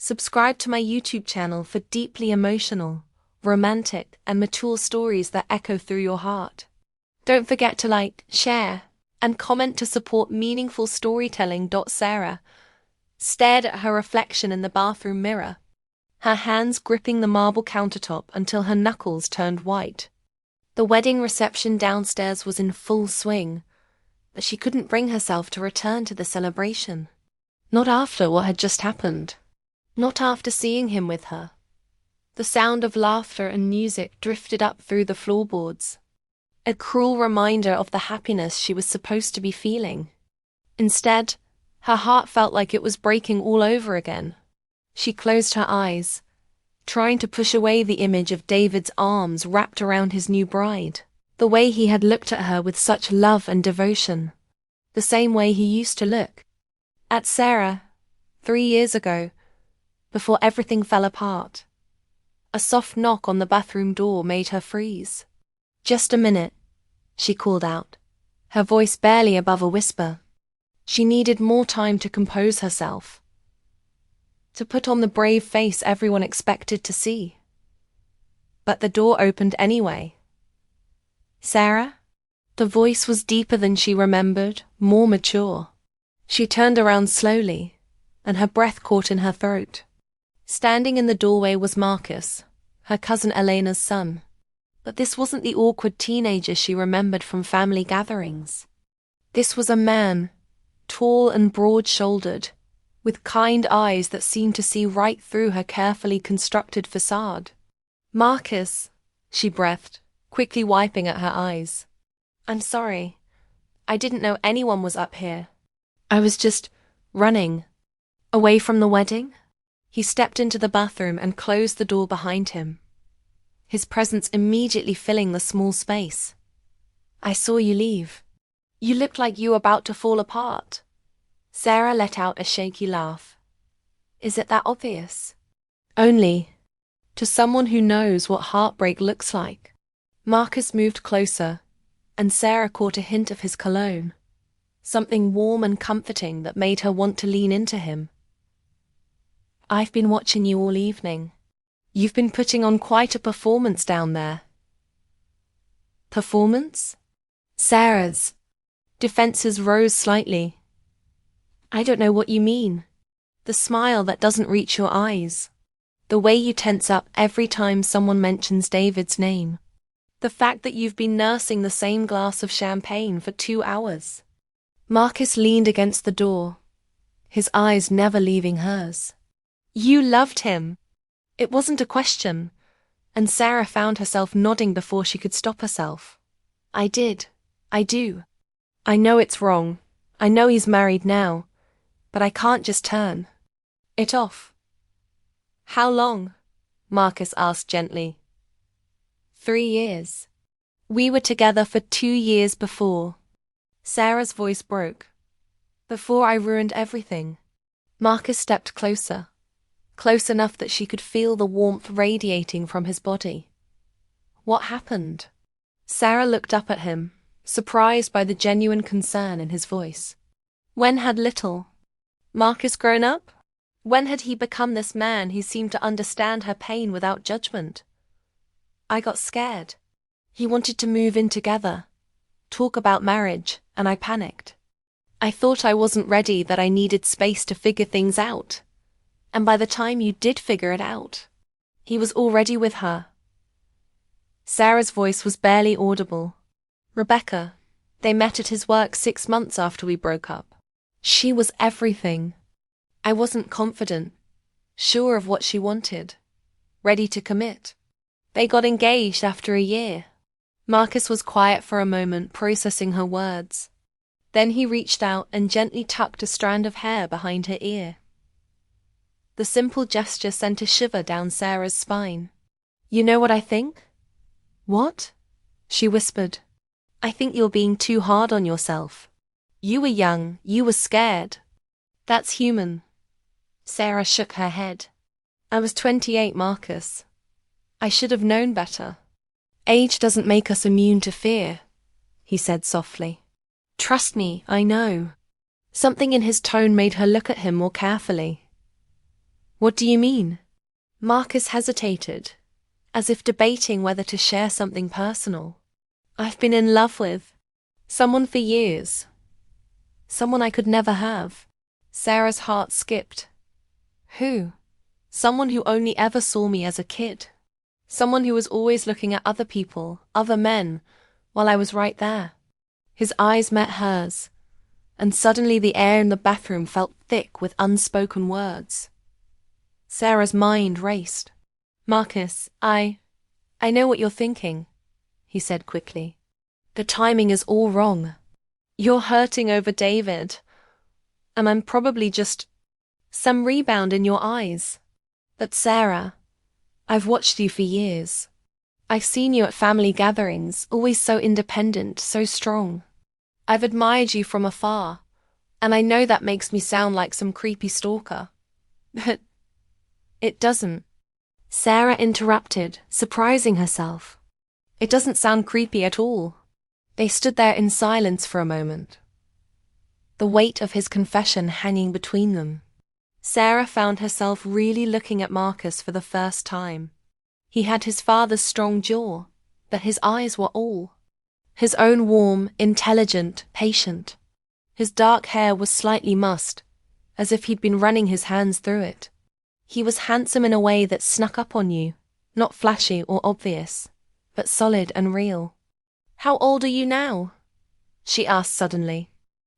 Subscribe to my YouTube channel for deeply emotional, romantic, and mature stories that echo through your heart. Don't forget to like, share, and comment to support meaningful storytelling. Sarah stared at her reflection in the bathroom mirror, her hands gripping the marble countertop until her knuckles turned white. The wedding reception downstairs was in full swing, but she couldn't bring herself to return to the celebration. Not after what had just happened. Not after seeing him with her. The sound of laughter and music drifted up through the floorboards, a cruel reminder of the happiness she was supposed to be feeling. Instead, her heart felt like it was breaking all over again. She closed her eyes, trying to push away the image of David's arms wrapped around his new bride, the way he had looked at her with such love and devotion, the same way he used to look at Sarah 3 years ago, before everything fell apart. A soft knock on the bathroom door made her freeze. "Just a minute," she called out, her voice barely above a whisper. She needed more time to compose herself, to put on the brave face everyone expected to see. But the door opened anyway. "Sarah?" The voice was deeper than she remembered, more mature. She turned around slowly, and her breath caught in her throat. Standing in the doorway was Marcus, her cousin Elena's son. But this wasn't the awkward teenager she remembered from family gatherings. This was a man, tall and broad-shouldered, with kind eyes that seemed to see right through her carefully constructed facade. "Marcus," she breathed, quickly wiping at her eyes. "I'm sorry. I didn't know anyone was up here. I was just running away from the wedding." He stepped into the bathroom and closed the door behind him, his presence immediately filling the small space. "I saw you leave. You looked like you were about to fall apart." Sarah let out a shaky laugh. "Is it that obvious?" "Only to someone who knows what heartbreak looks like." Marcus moved closer, and Sarah caught a hint of his cologne, something warm and comforting that made her want to lean into him. "I've been watching you all evening. You've been putting on quite a performance down there." "Performance?" Sarah's defenses rose slightly. "I don't know what you mean. The smile that doesn't reach your eyes. The way you tense up every time someone mentions David's name. The fact that you've been nursing the same glass of champagne for 2 hours." Marcus leaned against the door, his eyes never leaving hers. "You loved him." It wasn't a question, and Sarah found herself nodding before she could stop herself. "I did. I do. I know it's wrong. I know he's married now, but I can't just turn it off." "How long?" Marcus asked gently. 3 years. We were together for 2 years before. Sarah's voice broke. "Before I ruined everything." Marcus stepped closer, close enough that she could feel the warmth radiating from his body. "What happened?" Sarah looked up at him, surprised by the genuine concern in his voice. When had little Marcus grown up? When had he become this man who seemed to understand her pain without judgment? "I got scared. He wanted to move in together, talk about marriage, and I panicked. I thought I wasn't ready, that I needed space to figure things out. And by the time you did figure it out, he was already with her." Sarah's voice was barely audible. "Rebecca, they met at his work 6 months after we broke up. She was everything. I wasn't confident, sure of what she wanted, ready to commit. They got engaged after a year." Marcus was quiet for a moment, processing her words. Then he reached out and gently tucked a strand of hair behind her ear. The simple gesture sent a shiver down Sarah's spine. "You know what I think?" "What?" she whispered. "I think you're being too hard on yourself. You were young, you were scared. That's human." Sarah shook her head. "I was 28, Marcus. I should have known better." "Age doesn't make us immune to fear," he said softly. "Trust me, I know." Something in his tone made her look at him more carefully. What do you mean? Marcus hesitated, as if debating whether to share something personal. I've been in love with someone for years. Someone I could never have. Sarah's heart skipped. Who? Someone who only ever saw me as a kid. Someone who was always looking at other people, other men, while I was right there. His eyes met hers, and suddenly the air in the bathroom felt thick with unspoken words. Sarah's mind raced. Marcus, I know what you're thinking, he said quickly. The timing is all wrong. You're hurting over David, and I'm probably just some rebound in your eyes. But Sarah, I've watched you for years. I've seen you at family gatherings, always so independent, so strong. I've admired you from afar, and I know that makes me sound like some creepy stalker. But it doesn't. Sarah interrupted, surprising herself. It doesn't sound creepy at all. They stood there in silence for a moment, the weight of his confession hanging between them. Sarah found herself really looking at Marcus for the first time. He had his father's strong jaw, but his eyes were all. His own warm, intelligent, patient. His dark hair was slightly mussed, as if he'd been running his hands through it. He was handsome in a way that snuck up on you, not flashy or obvious, but solid and real. How old are you now? She asked suddenly.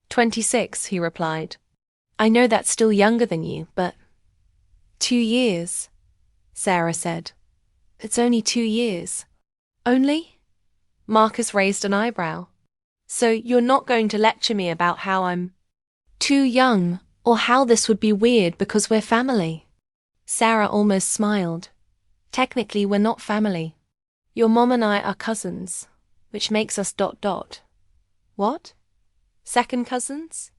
26, he replied. I know that's still younger than you, but 2 years, Sarah said. It's only 2 years. Only? Marcus raised an eyebrow. So you're not going to lecture me about how I'm too young, or how this would be weird because we're family? Sarah almost smiled. Technically, we're not family. Your mom and I are cousins, which makes us ... What? Second cousins?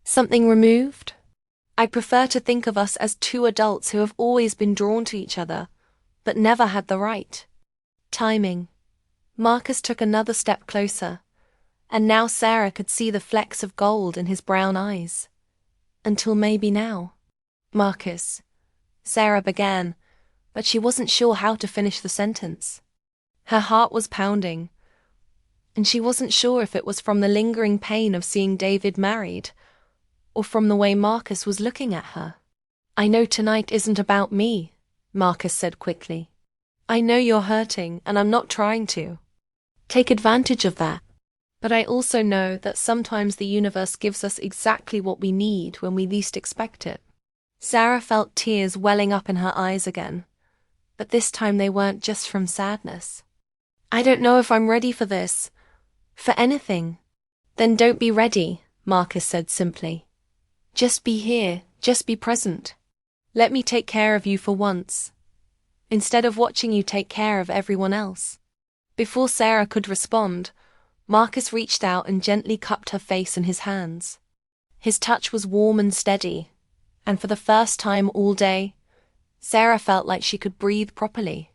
Something removed? I prefer to think of us as 2 adults who have always been drawn to each other, but never had the right timing. Marcus took another step closer, and now Sarah could see the flecks of gold in his brown eyes. Until maybe now. Marcus, Sarah began, but she wasn't sure how to finish the sentence. Her heart was pounding, and she wasn't sure if it was from the lingering pain of seeing David married, or from the way Marcus was looking at her. I know tonight isn't about me, Marcus said quickly. I know you're hurting, and I'm not trying to take advantage of that. But I also know that sometimes the universe gives us exactly what we need when we least expect it. Sarah felt tears welling up in her eyes again, but this time they weren't just from sadness. I don't know if I'm ready for this. For anything. Then don't be ready, Marcus said simply. Just be here, just be present. Let me take care of you for once, instead of watching you take care of everyone else. Before Sarah could respond, Marcus reached out and gently cupped her face in his hands. His touch was warm and steady, and for the first time all day, Sarah felt like she could breathe properly.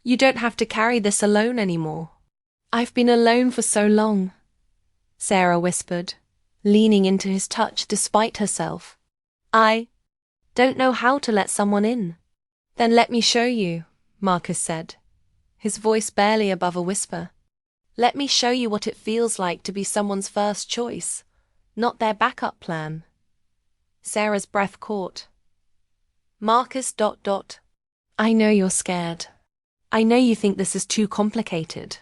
You don't have to carry this alone anymore. I've been alone for so long, Sarah whispered, leaning into his touch despite herself. I don't know how to let someone in. Then let me show you, Marcus said, his voice barely above a whisper. Let me show you what it feels like to be someone's first choice, not their backup plan. Sarah's breath caught. Marcus ... I know you're scared. I know you think this is too complicated,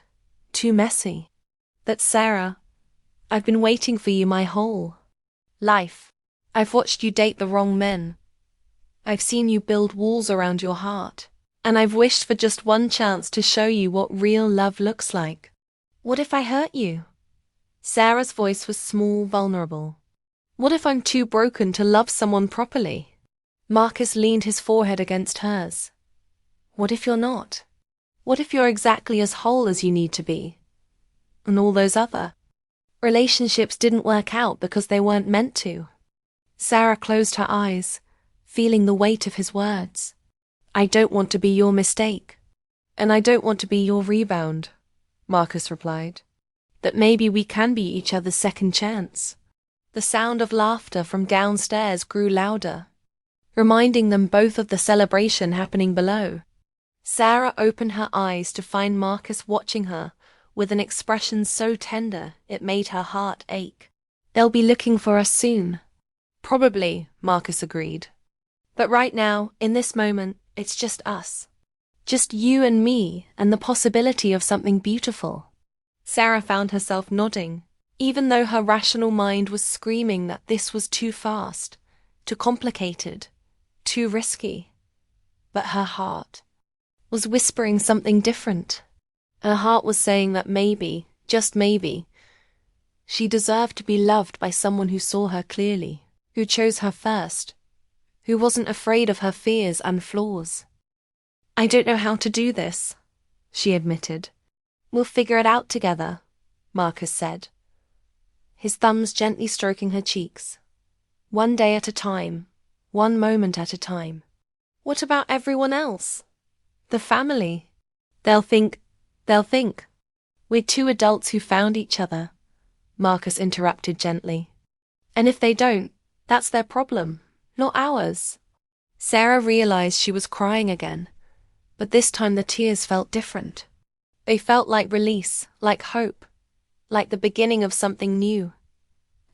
too messy. But Sarah, I've been waiting for you my whole life. I've watched you date the wrong men. I've seen you build walls around your heart, and I've wished for just one chance to show you what real love looks like. What if I hurt you? Sarah's voice was small, vulnerable. What if I'm too broken to love someone properly? Marcus leaned his forehead against hers. What if you're not? What if you're exactly as whole as you need to be? And all those other relationships didn't work out because they weren't meant to. Sarah closed her eyes, feeling the weight of his words. I don't want to be your mistake. And I don't want to be your rebound, Marcus replied. That maybe we can be each other's second chance. The sound of laughter from downstairs grew louder. reminding them both of the celebration happening below. Sarah opened her eyes to find Marcus watching her with an expression so tender it made her heart ache. "They'll be looking for us soon." "Probably," Marcus agreed. "But right now, in this moment, it's just us. Just you and me and the possibility of something beautiful." Sarah found herself nodding, even though her rational mind was screaming that this was too fast, too complicated, too risky. But her heart was whispering something different. Her heart was saying that maybe, just maybe, she deserved to be loved by someone who saw her clearly, who chose her first, who wasn't afraid of her fears and flaws. "I don't know how to do this," she admitted. "We'll figure it out together," Marcus said, his thumbs gently stroking her cheeks. "One day at a time, one moment at a time." "What about everyone else? The family?" They'll think. We're two adults who found each other," Marcus interrupted gently. "And if they don't, that's their problem, not ours." Sarah realized she was crying again, but this time the tears felt different. They felt like release, like hope, like the beginning of something new.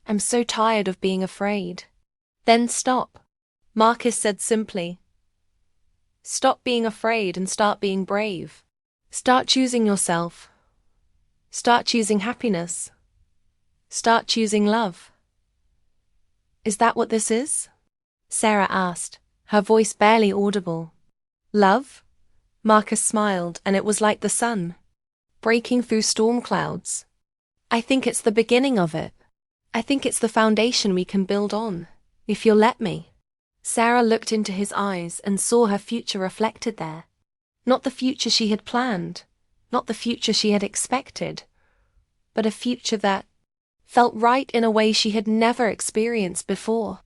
"I'm so tired of being afraid." "Then stop," Marcus said simply. "Stop being afraid and start being brave. Start choosing yourself. Start choosing happiness. Start choosing love." "Is that what this is?" Sarah asked, her voice barely audible. "Love?" Marcus smiled, and it was like the sun, breaking through storm clouds. "I think it's the beginning of it. I think it's the foundation we can build on, if you'll let me." Sarah looked into his eyes and saw her future reflected there. Not the future she had planned, not the future she had expected, but a future that felt right in a way she had never experienced before.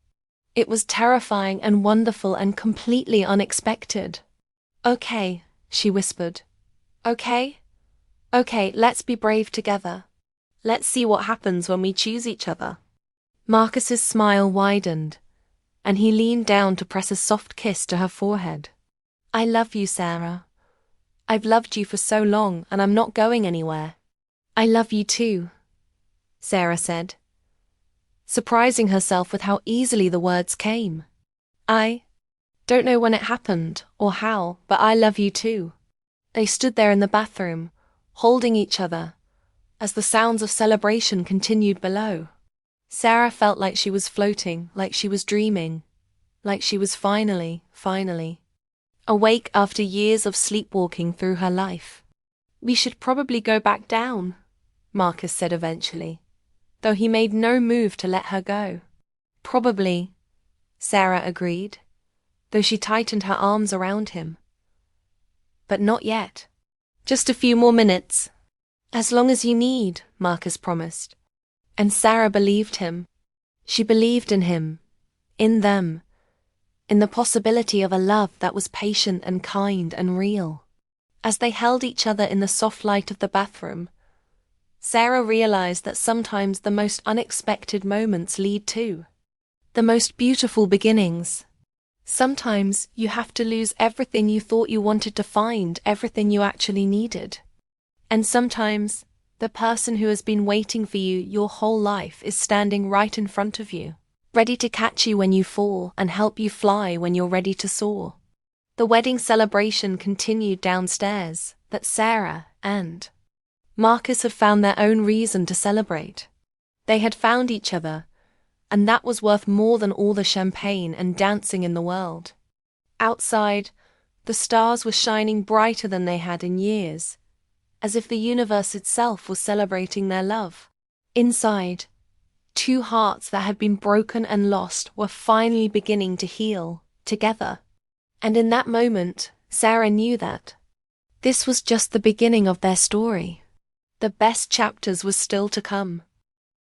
It was terrifying and wonderful and completely unexpected. "Okay," she whispered. "Okay? Okay, let's be brave together. Let's see what happens when we choose each other." Marcus's smile widened, and he leaned down to press a soft kiss to her forehead. "I love you, Sarah. I've loved you for so long, and I'm not going anywhere." "I love you too," Sarah said, surprising herself with how easily the words came. "I don't know when it happened or how, but I love you too." They stood there in the bathroom, holding each other, as the sounds of celebration continued below. Sarah felt like she was floating, like she was dreaming, like she was finally awake after years of sleepwalking through her life. "We should probably go back down," Marcus said eventually, though he made no move to let her go. "Probably," Sarah agreed, though she tightened her arms around him. "But not yet. Just a few more minutes." "As long as you need," Marcus promised. And Sarah believed him. She believed in him, in them, in the possibility of a love that was patient and kind and real. As they held each other in the soft light of the bathroom, Sarah realized that sometimes the most unexpected moments lead to the most beautiful beginnings. Sometimes you have to lose everything you thought you wanted to find everything you actually needed. And sometimes the person who has been waiting for you your whole life is standing right in front of you, ready to catch you when you fall and help you fly when you're ready to soar. The wedding celebration continued downstairs, but Sarah and Marcus had found their own reason to celebrate. They had found each other, and that was worth more than all the champagne and dancing in the world. Outside, the stars were shining brighter than they had in years, as if the universe itself was celebrating their love. Inside, two hearts that had been broken and lost were finally beginning to heal, together. And in that moment, Sarah knew that this was just the beginning of their story. The best chapters were still to come.